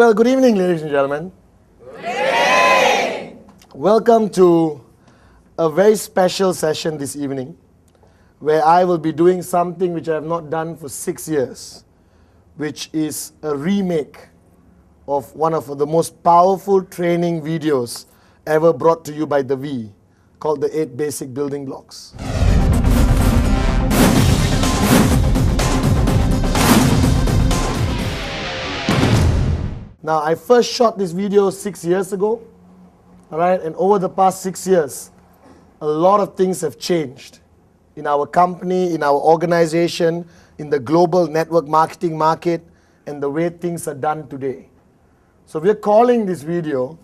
Well, good evening, ladies and gentlemen. Good evening. Welcome to a very special session this evening, where I will be doing something which I have not done for 6 years, which is a remake of one of the most powerful training videos ever brought to you by The V, called the 8 Basic Building Blocks. Now, I first shot this video 6 years ago, all right, and over the past 6 years, a lot of things have changed in our company, in our organization, in the global network marketing market, and the way things are done today. So we're calling this video,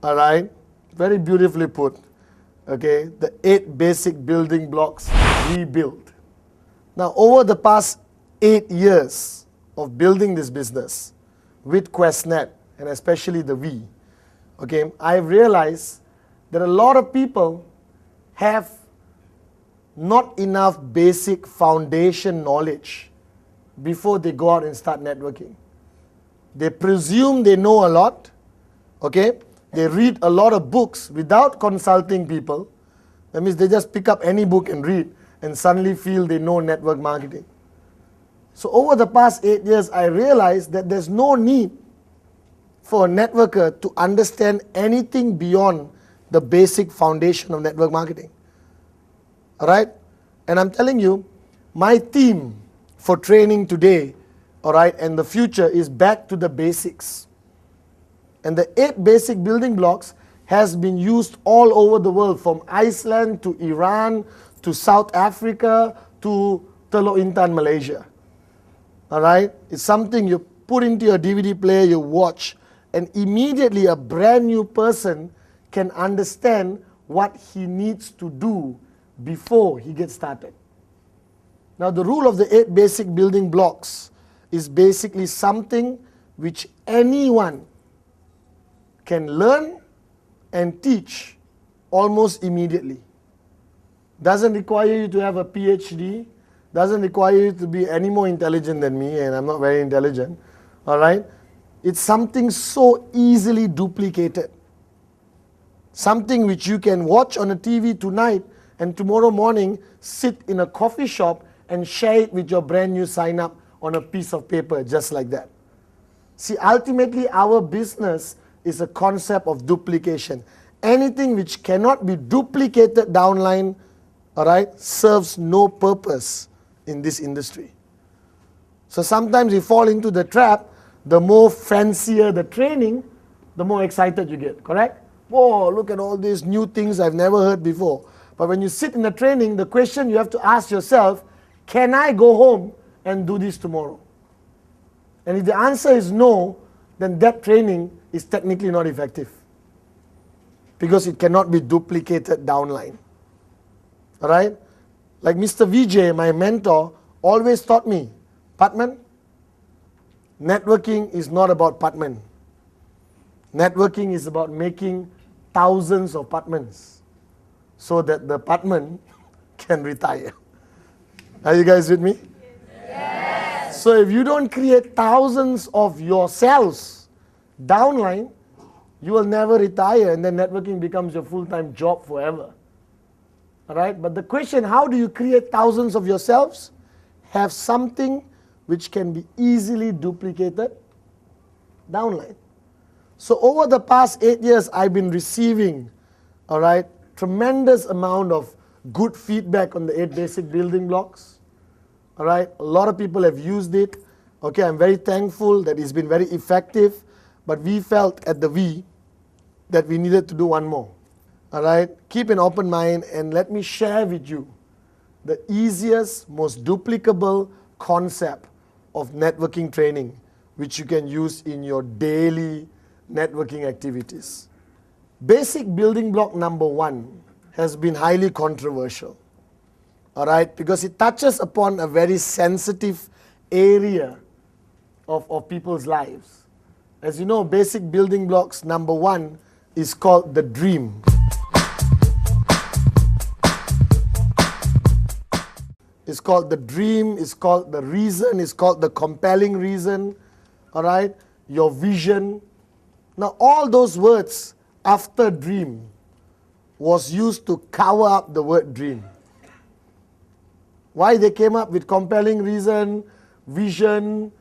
all right, very beautifully put, okay, the 8 Basic Building Blocks Rebuilt. Now, over the past 8 years of building this business, with QuestNet, and especially the V, okay, I've realized that a lot of people have not enough basic foundation knowledge before they go out and start networking. They presume they know a lot, okay? They read a lot of books without consulting people. That means they just pick up any book and read and suddenly feel they know network marketing. So over the past 8 years, I realized that there's no need for a networker to understand anything beyond the basic foundation of network marketing. All right? And I'm telling you, my theme for training today, all right, and the future is back to the basics. And the 8 basic building blocks has been used all over the world, from Iceland to Iran to South Africa to Teluk Intan, Malaysia. All right? It's something you put into your DVD player, you watch, and immediately a brand new person can understand what he needs to do before he gets started. Now, the rule of the 8 basic building blocks is basically something which anyone can learn and teach almost immediately. Doesn't require you to have a PhD, doesn't require you to be any more intelligent than me, and I'm not very intelligent, all right? It's something so easily duplicated. Something which you can watch on a TV tonight and tomorrow morning sit in a coffee shop and share it with your brand new sign up on a piece of paper, just like that. See, ultimately our business is a concept of duplication. Anything which cannot be duplicated downline, all right, serves no purpose in this industry. So sometimes you fall into the trap. The more fancier the training, the more excited you get, correct? Whoa, look at all these new things I've never heard before. But when you sit in the training, the question you have to ask yourself, can I go home and do this tomorrow? And if the answer is no, then that training is technically not effective, because it cannot be duplicated downline. All right? Like Mr. Vijay, my mentor, always taught me, Patman, networking is not about Patman. Networking is about making thousands of Patmans so that the Patman can retire. Are you guys with me? Yes. So if you don't create thousands of yourselves downline, you will never retire, and then networking becomes your full-time job forever. All right? But the question, how do you create thousands of yourselves? Have something which can be easily duplicated downline. So over the past 8 years, I've been receiving, all right, tremendous amount of good feedback on the 8 basic building blocks. All right? A lot of people have used it. Okay, I'm very thankful that it's been very effective, but we felt at the V that we needed to do one more. All right? Keep an open mind and let me share with you the easiest, most duplicable concept of networking training which you can use in your daily networking activities. Basic building block number 1 has been highly controversial. All right? Because it touches upon a very sensitive area of people's lives. As you know, basic building blocks number 1 is called the dream. It's called the dream, it's called the reason, it's called the compelling reason, all right? your vision. Now all those words after dream was used to cover up the word dream. Why they came up with compelling reason, vision,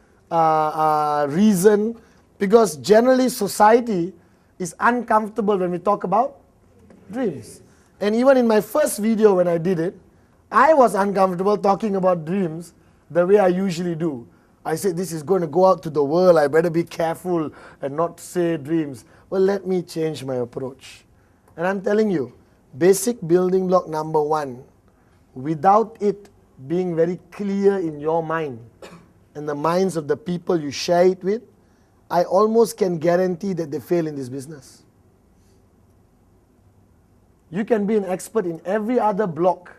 reason? Because generally society is uncomfortable when we talk about dreams. And even in my first video when I did it, I was uncomfortable talking about dreams the way I usually do. I said, this is going to go out to the world, I better be careful and not say dreams. Well, let me change my approach. And I'm telling you, basic building block number 1, without it being very clear in your mind and the minds of the people you share it with, I almost can guarantee that they fail in this business. You can be an expert in every other block.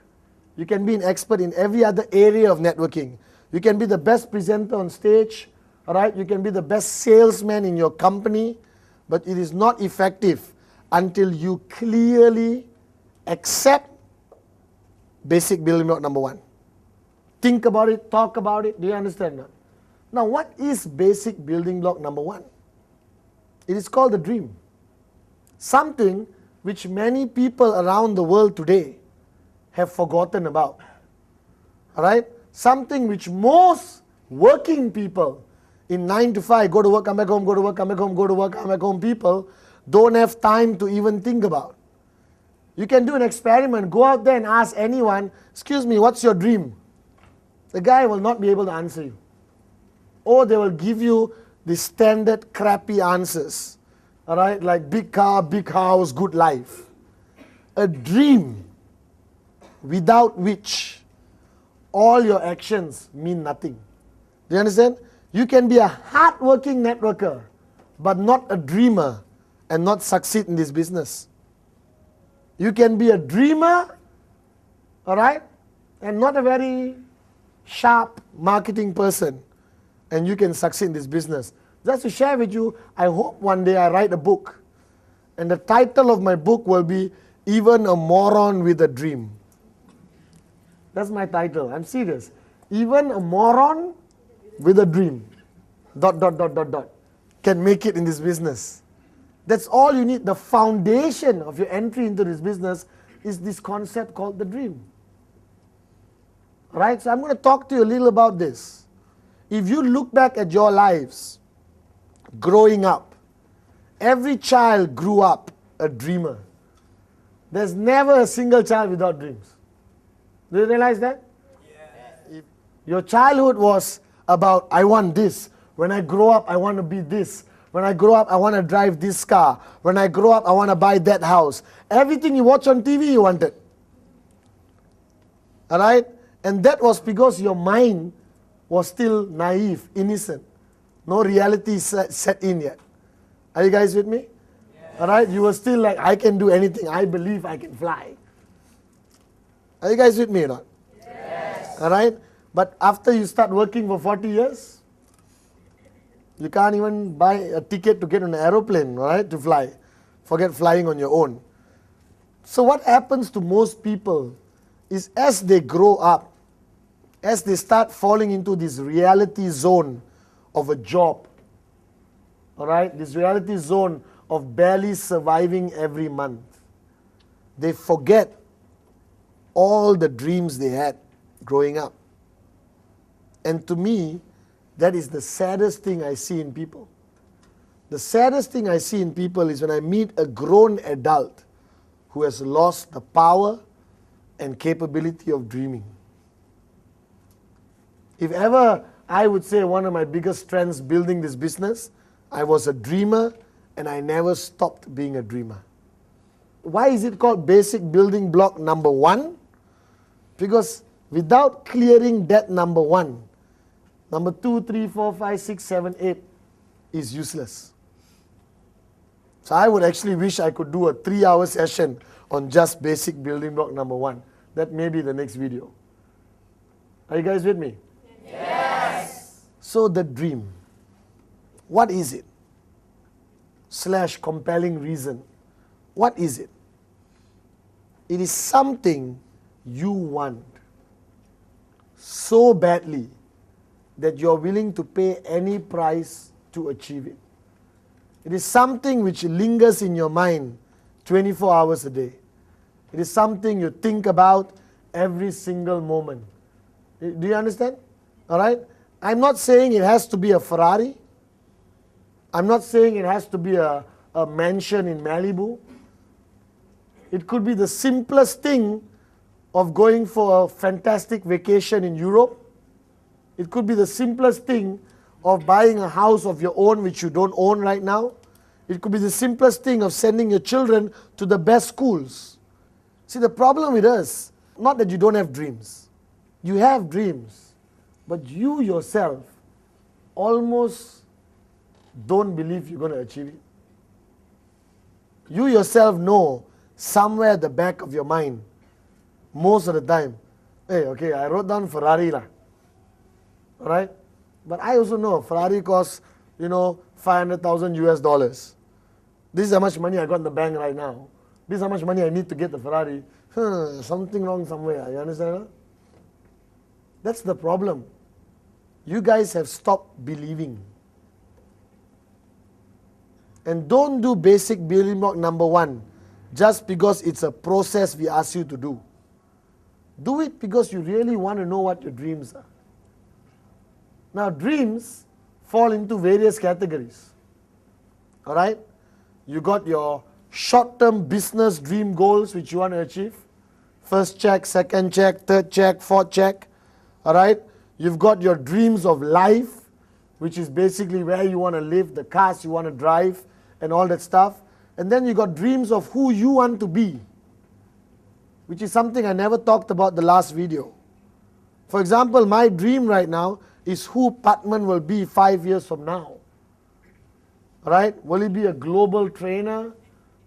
You can be an expert in every other area of networking. You can be the best presenter on stage, all right? You can be the best salesman in your company, but it is not effective until you clearly accept basic building block number 1. Think about it, talk about it. Do you understand that? Now, what is basic building block number 1? It is called the dream. Something which many people around the world today have forgotten about. All right? Something which most working people in 9 to 5, go to work, come back home, go to work, come back home, go to work, come back home people don't have time to even think about. You can do an experiment. Go out there and ask anyone, excuse me, what's your dream? The guy will not be able to answer you. Or they will give you the standard crappy answers. All right, like big car, big house, good life. A dream without which all your actions mean nothing. Do you understand? You can be a hard-working networker, but not a dreamer and not succeed in this business. You can be a dreamer, all right, and not a very sharp marketing person, and you can succeed in this business. Just to share with you, I hope one day I write a book, and the title of my book will be Even a Moron with a Dream. That's my title. I'm serious. Even a moron with a dream, ... can make it in this business. That's all you need. The foundation of your entry into this business is this concept called the dream. All right? So I'm going to talk to you a little about this. If you look back at your lives, growing up, every child grew up a dreamer. There's never a single child without dreams. Do you realize that? Yes. If your childhood was about, I want this. When I grow up, I want to be this. When I grow up, I want to drive this car. When I grow up, I want to buy that house. Everything you watch on TV, you wanted. All right? And that was because your mind was still naive, innocent. No reality set in yet. Are you guys with me? Yes. All right? You were still like, I can do anything. I believe I can fly. Are you guys with me or not? Yes. All right? But after you start working for 40 years, you can't even buy a ticket to get on an aeroplane, right, to fly. Forget flying on your own. So what happens to most people is as they grow up, as they start falling into this reality zone of a job, all right, this reality zone of barely surviving every month, they forget all the dreams they had growing up. And to me, that is the saddest thing I see in people. The saddest thing I see in people is when I meet a grown adult who has lost the power and capability of dreaming. If ever I would say one of my biggest strengths building this business, I was a dreamer and I never stopped being a dreamer. Why is it called basic building block number 1? Because without clearing that number 1, number 2, 3, 4, 5, 6, 7, 8 is useless. So I would actually wish I could do a 3-hour session on just basic building block number 1. That may be the next video. Are you guys with me? Yes. So the dream, what is it? / compelling reason. What is it? It is something you want so badly that you're willing to pay any price to achieve it. It is something which lingers in your mind 24 hours a day. It is something you think about every single moment. Do you understand? All right? I'm not saying it has to be a Ferrari. I'm not saying it has to be a mansion in Malibu. It could be the simplest thing of going for a fantastic vacation in Europe. It could be the simplest thing of buying a house of your own which you don't own right now. It could be the simplest thing of sending your children to the best schools. See, the problem with us, not that you don't have dreams. You have dreams, but you yourself almost don't believe you're going to achieve it. You yourself know somewhere at the back of your mind, most of the time, hey, okay, I wrote down Ferrari lah. Alright? But I also know Ferrari costs, 500,000 US dollars. This is how much money I got in the bank right now. This is how much money I need to get the Ferrari. Something wrong somewhere. You understand? Huh? That's the problem. You guys have stopped believing. And don't do basic building block number 1 just because it's a process we ask you to do. Do it because you really want to know what your dreams are. Now, dreams fall into various categories. All right? You got your short-term business dream goals which you want to achieve. First check, second check, third check, fourth check. All right? You've got your dreams of life, which is basically where you want to live, the cars you want to drive, and all that stuff. And then you got dreams of who you want to be, which is something I never talked about the last video. For example, my dream right now is who Patman will be 5 years from now. Right? Will he be a global trainer?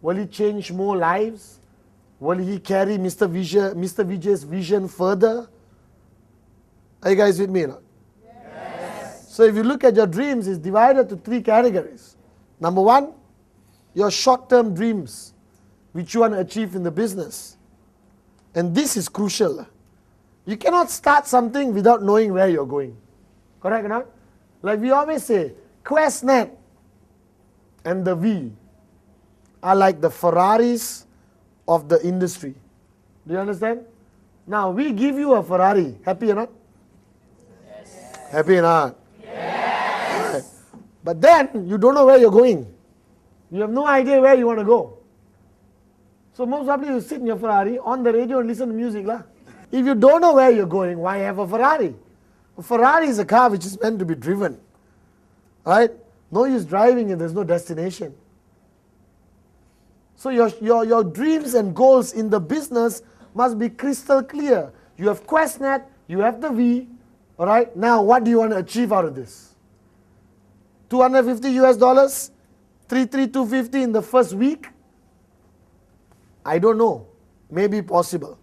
Will he change more lives? Will he carry Mr. Vijay's vision further? Are you guys with me? No? Yes. So if you look at your dreams, it's divided to 3 categories. Number 1, your short-term dreams, which you want to achieve in the business. And this is crucial. You cannot start something without knowing where you're going. Correct or not? Like we always say, QuestNet and the V are like the Ferraris of the industry. Do you understand? Now, we give you a Ferrari. Happy or not? Yes. Happy or not? Yes. Right. But then, you don't know where you're going. You have no idea where you want to go. So most probably you sit in your Ferrari on the radio and listen to music. Lah. If you don't know where you're going, why have a Ferrari? A Ferrari is a car which is meant to be driven. Right? No use driving if there's no destination. So your dreams and goals in the business must be crystal clear. You have QuestNet, you have the V. Alright? Now what do you want to achieve out of this? 250 US dollars? 250 in the first week? I don't know. Maybe possible.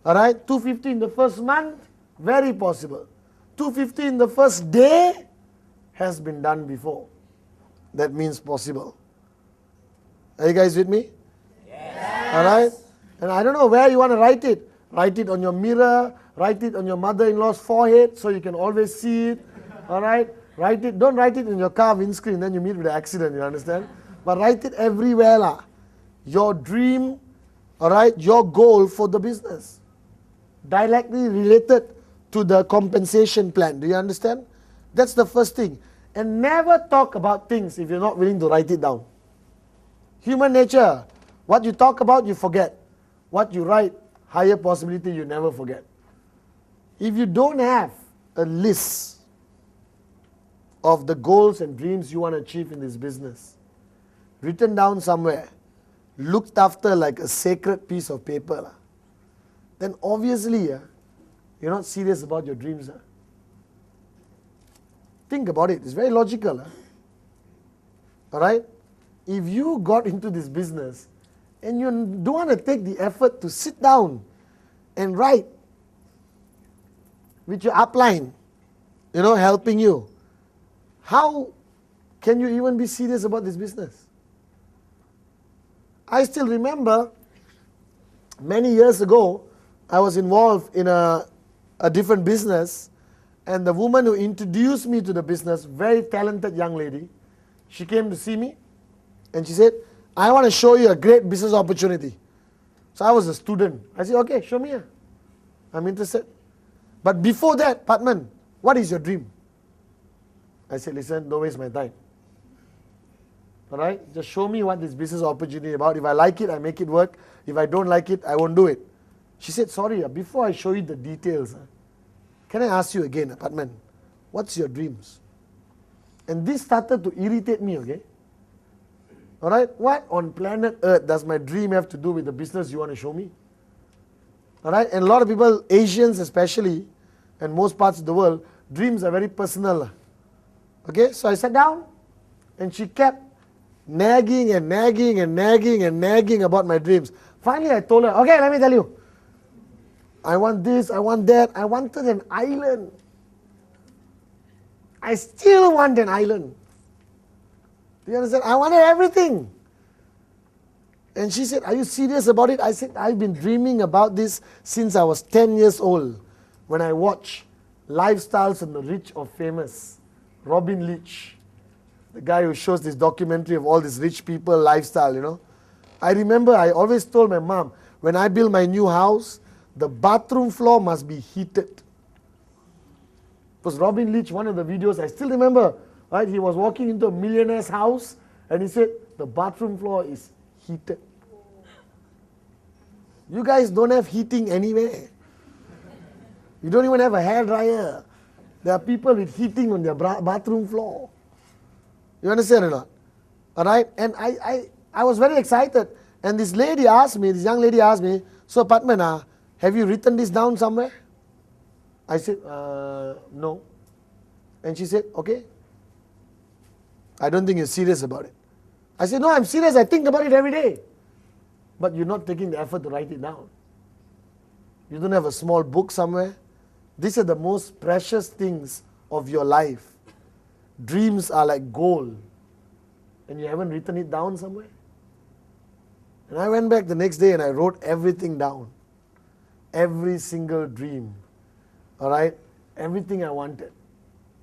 Alright? 250 in the first month? Very possible. 250 in the first day? Has been done before. That means possible. Are you guys with me? Yes. Alright? And I don't know where you want to write it. Write it on your mirror. Write it on your mother-in-law's forehead so you can always see it. Alright? Write it. Don't write it in your car windscreen, then you meet with an accident, you understand? But write it everywhere. Lah. Your dream, alright, your goal for the business. Directly related to the compensation plan. Do you understand? That's the first thing. And never talk about things if you're not willing to write it down. Human nature. What you talk about, you forget. What you write, higher possibility you never forget. If you don't have a list of the goals and dreams you want to achieve in this business, written down somewhere, looked after like a sacred piece of paper, then obviously you're not serious about your dreams. Think about it. It's very logical. Alright? If you got into this business and you don't want to take the effort to sit down and write with your upline, helping you, how can you even be serious about this business? I still remember many years ago, I was involved in a different business, And the woman who introduced me to the business, very talented young lady, she came to see me and she said, I want to show you a great business opportunity. So I was a student. I said, okay, show me. I'm interested. But before that, Patman, what is your dream? I said, listen, don't waste my time. All right? Just show me what this business opportunity is about. If I like it, I make it work. If I don't like it, I won't do it. She said, sorry, before I show you the details, can I ask you again, Patman, what's your dreams? And this started to irritate me, okay? All right? What on planet Earth does my dream have to do with the business you want to show me? All right? And a lot of people, Asians especially, and most parts of the world, dreams are very personal. Okay? So I sat down, and she kept nagging and nagging and nagging and nagging about my dreams. Finally, I told her, okay, let me tell you. I want this, I want that. I wanted an island. I still want an island. Do you understand? I wanted everything. And she said, are you serious about it? I said, I've been dreaming about this since I was 10 years old, when I watched Lifestyles of the Rich or Famous, Robin Leach, the guy who shows this documentary of all these rich people lifestyle, you know. I remember I always told my mom, when I build my new house, the bathroom floor must be heated. Because Robin Leach, one of the videos, I still remember, right? He was walking into a millionaire's house and he said, the bathroom floor is heated. You guys don't have heating anywhere. You don't even have a hairdryer. There are people with heating on their bathroom floor. You understand or not? All right? And I was very excited. And this lady asked me, this young lady asked me, so Patman, have you written this down somewhere? I said, no. And she said, okay. I don't think you're serious about it. I said, no, I'm serious. I think about it every day. But you're not taking the effort to write it down. You don't have a small book somewhere. These are the most precious things of your life. Dreams are like gold. And you haven't written it down somewhere. And I went back the next day and I wrote everything down. Every single dream. All right? Everything I wanted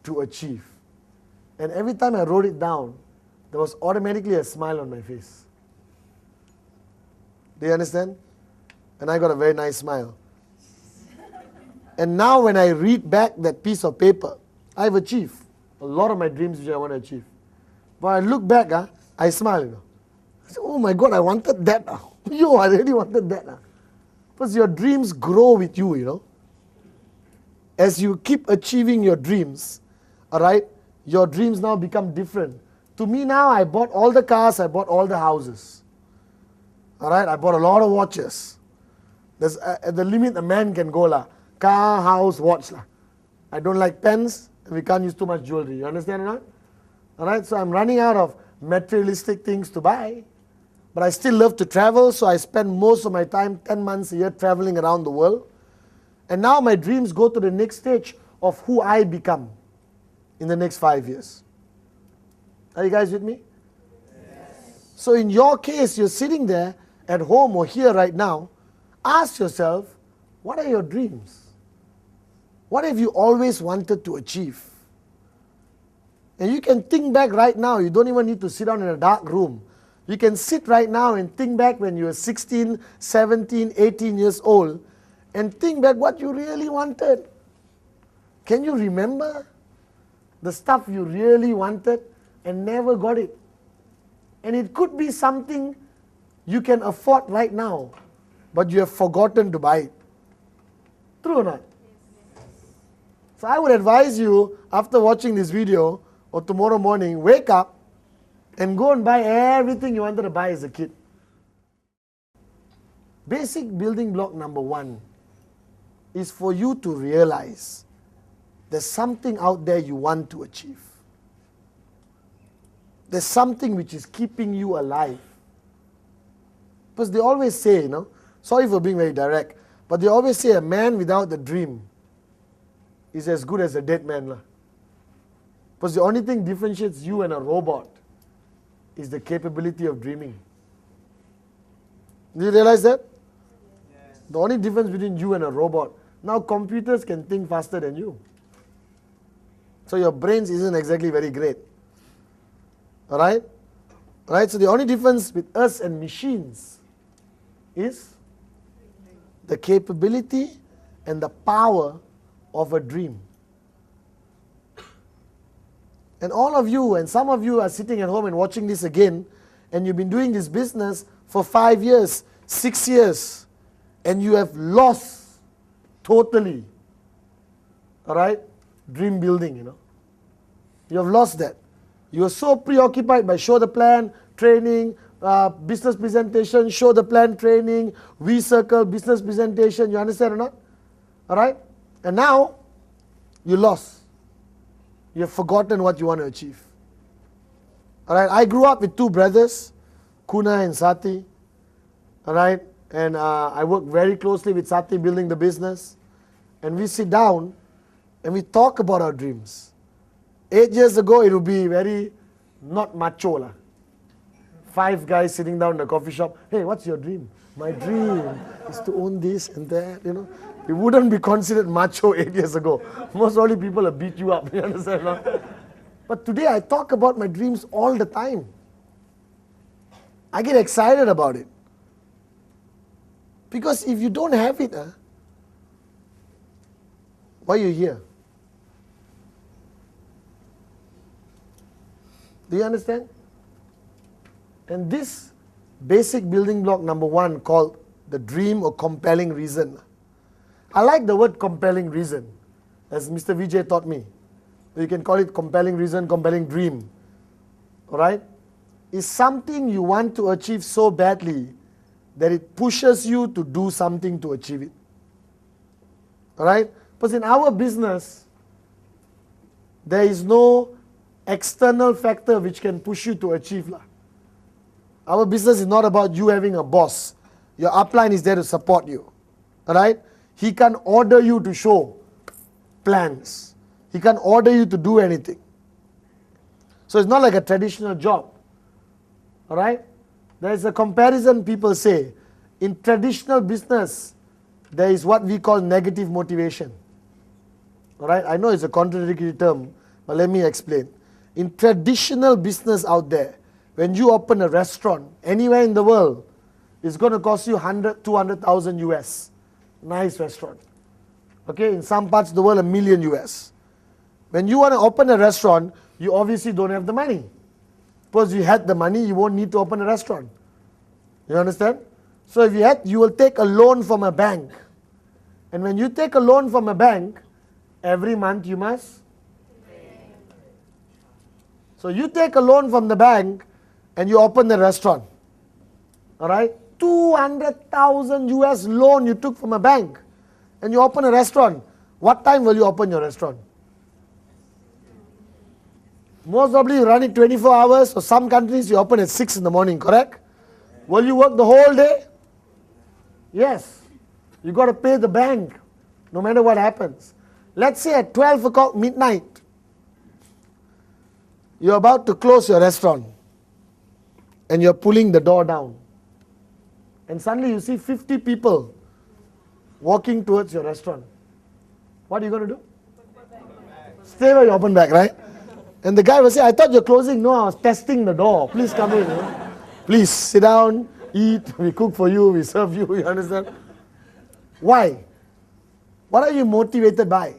to achieve. And every time I wrote it down, there was automatically a smile on my face. Do you understand? And I got a very nice smile. And now when I read back that piece of paper, I've achieved a lot of my dreams which I want to achieve. But I look back, I smile. You know. I say, oh my God, I wanted that. Yo, I really wanted that. Because your dreams grow with you, you know. As you keep achieving your dreams, all right, your dreams now become different. To me now, I bought all the cars, I bought all the houses. All right, I bought a lot of watches. There's at the limit a man can go lah. Car, house, watch lah. I don't like pens, and we can't use too much jewelry. You understand or not? All right, so I'm running out of materialistic things to buy. But I still love to travel, so I spend most of my time, 10 months a year, traveling around the world. And now my dreams go to the next stage of who I become in the next 5 years. Are you guys with me? Yes. So in your case, you're sitting there at home or here right now, ask yourself, what are your dreams? What have you always wanted to achieve? And you can think back right now. You don't even need to sit down in a dark room. You can sit right now and think back when you were 16, 17, 18 years old and think back what you really wanted. Can you remember the stuff you really wanted and never got it? And it could be something you can afford right now, but you have forgotten to buy it. True or not? So I would advise you, after watching this video or tomorrow morning, wake up and go and buy everything you wanted to buy as a kid. Basic building block number 1 is for you to realize there's something out there you want to achieve. There's something which is keeping you alive. Because they always say, you know, sorry for being very direct, but they always say a man without a dream is as good as a dead man. Because the only thing differentiates you and a robot is the capability of dreaming. Do you realize that? Yes. The only difference between you and a robot, now computers can think faster than you. So your brains isn't exactly very great. Alright? Right? So the only difference with us and machines is the capability and the power of a dream. And all of you, and some of you are sitting at home and watching this again, and you've been doing this business for 5 years, 6 years, and you have lost totally, all right, dream building, You have lost that. You are so preoccupied by show the plan, training, business presentation, show the plan, training, V-circle, business presentation, you understand or not? All right? And now, you lost. You have forgotten what you want to achieve. All right? I grew up with 2 brothers, Kuna and Sati. All right? And I work very closely with Sati building the business. And we sit down and we talk about our dreams. 8 years ago, it would be very not macho lah. 5 guys sitting down in the coffee shop. Hey, what's your dream? My dream is to own this and that, It wouldn't be considered macho 8 years ago. Most probably people will beat you up, you understand? No? But today I talk about my dreams all the time. I get excited about it. Because if you don't have it, why are you here? Do you understand? And this basic building block number 1 called the dream or compelling reason. I like the word compelling reason, as Mr. Vijay taught me. You can call it compelling reason, compelling dream. Alright? It's something you want to achieve so badly that it pushes you to do something to achieve it. Alright? Because in our business, there is no external factor which can push you to achieve. Our business is not about you having a boss. Your upline is there to support you. Alright? He can order you to show plans. He can order you to do anything. So it's not like a traditional job. Alright? There is a comparison people say. In traditional business, there is what we call negative motivation. Alright? I know it's a contradictory term, but let me explain. In traditional business out there, when you open a restaurant anywhere in the world, it's going to cost you 100, 200,000 US. Nice restaurant. Okay, in some parts of the world, $1 million US. When you want to open a restaurant, you obviously don't have the money. Suppose you had the money, you won't need to open a restaurant. You understand? So if you will take a loan from a bank. And when you take a loan from a bank, every month you must. So you take a loan from the bank and you open the restaurant. Alright? 200,000 US loan you took from a bank and you open a restaurant. What time will you open your restaurant? Most probably you run it 24 hours. So some countries you open at 6 in the morning, correct? Will you work the whole day? Yes. You got to pay the bank no matter what happens. Let's say at 12 o'clock midnight, you're about to close your restaurant and you're pulling the door down. And suddenly you see 50 people walking towards your restaurant. What are you going to do? Stay where you open back, right? And the guy will say, I thought you're closing. No, I was testing the door. Please come in. Please sit down, eat. We cook for you. We serve you. You understand? Why? What are you motivated by?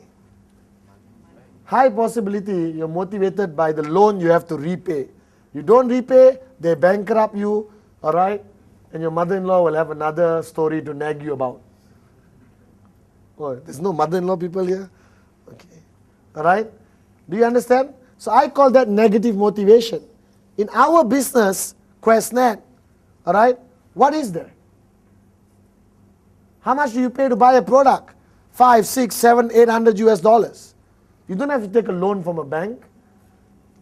High possibility you're motivated by the loan you have to repay. You don't repay, they bankrupt you, alright? And your mother-in-law will have another story to nag you about. Oh, there's no mother-in-law people here? Okay. Alright? Do you understand? So I call that negative motivation. In our business, QuestNet, alright, what is there? How much do you pay to buy a product? 5, 6, 7, 800 US dollars. You don't have to take a loan from a bank.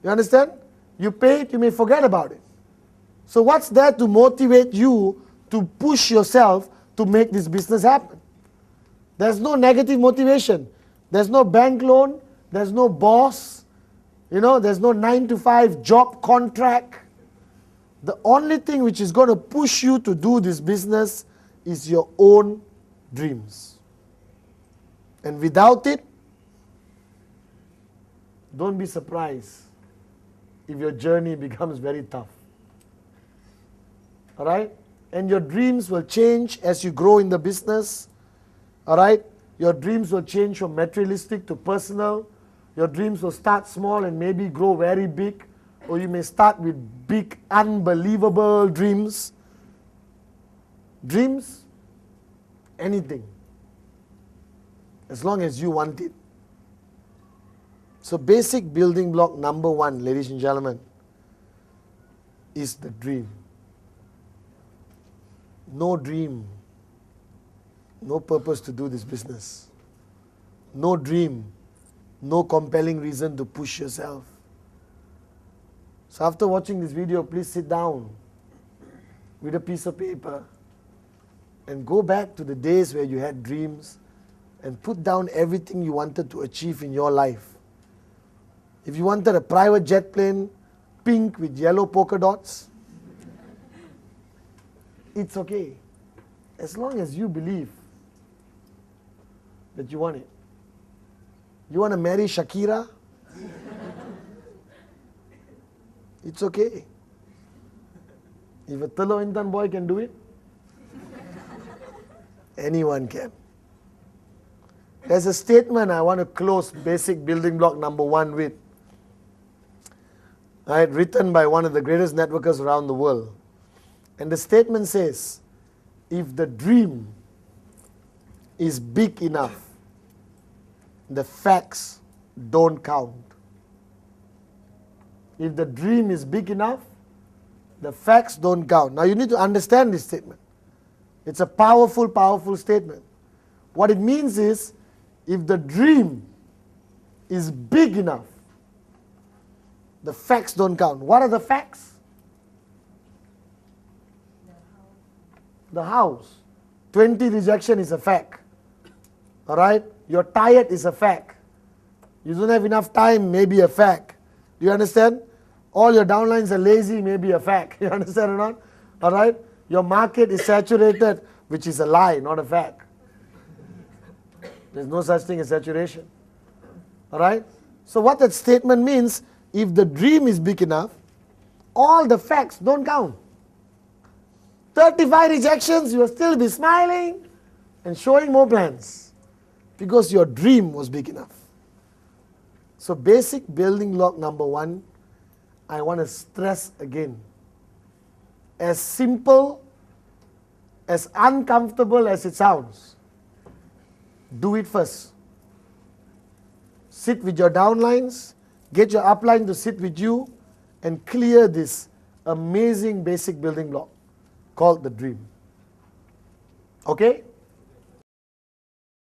You understand? You pay it, you may forget about it. So what's there to motivate you to push yourself to make this business happen? There's no negative motivation. There's no bank loan. There's no boss. There's no 9-to-5 job contract. The only thing which is going to push you to do this business is your own dreams. And without it, don't be surprised if your journey becomes very tough. All right? And your dreams will change as you grow in the business. All right? Your dreams will change from materialistic to personal. Your dreams will start small and maybe grow very big. Or you may start with big, unbelievable dreams. Dreams, anything. As long as you want it. So basic building block number 1, ladies and gentlemen, is the dream. No dream, no purpose to do this business. No dream, no compelling reason to push yourself. So after watching this video, please sit down with a piece of paper and go back to the days where you had dreams and put down everything you wanted to achieve in your life. If you wanted a private jet plane, pink with yellow polka dots, it's okay. As long as you believe that you want it. You want to marry Shakira? It's okay. If a Telok Intan boy can do it, anyone can. There's a statement I want to close basic building block number 1 with. Right, written by one of the greatest networkers around the world. And the statement says, if the dream is big enough, the facts don't count. If the dream is big enough, the facts don't count. Now you need to understand this statement. It's a powerful, powerful statement. What it means is, if the dream is big enough, the facts don't count. What are the facts? The house. 20 rejection is a fact. All right? You're tired is a fact. You don't have enough time, maybe a fact. Do you understand? All your downlines are lazy, maybe a fact. You understand or not? All right? Your market is saturated, which is a lie, not a fact. There's no such thing as saturation. All right? So what that statement means, if the dream is big enough, all the facts don't count. 35 rejections, you will still be smiling and showing more plans because your dream was big enough. So basic building block number 1, I want to stress again. As simple, as uncomfortable as it sounds, do it first. Sit with your downlines, get your upline to sit with you, and clear this amazing basic building block called the dream. Okay?